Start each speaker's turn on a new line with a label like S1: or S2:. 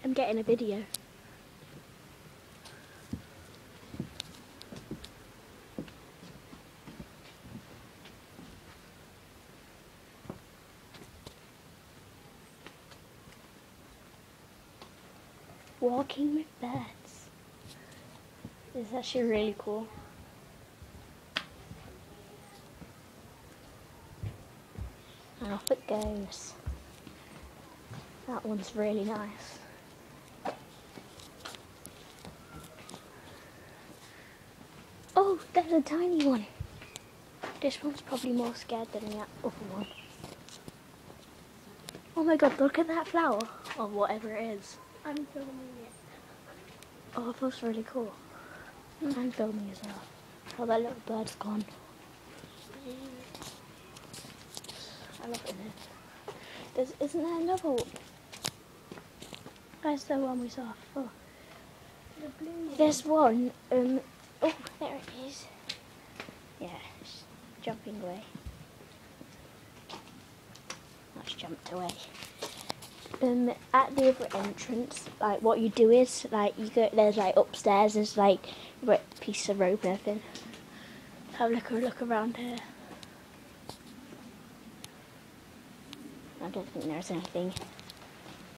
S1: I'm getting a video. Walking with birds. It's actually really cool. And off it goes. That one's really nice. Oh, there's a tiny one. This one's probably more scared than the other one. Oh my god, look at that flower. Or whatever it is.
S2: I'm filming it.
S1: Oh, that's really cool. I'm filming as well. Oh, that little bird's gone. I love it here. Isn't there another one? Where's the one we saw? Oh.
S2: The blue one.
S1: There's one, oh, there it is. Yeah, it's jumping away. That's jumped away. At the other entrance, like what you do is, like you go, there's like upstairs, there's like a piece of rope and everything. Have a look around here. I don't think there's anything.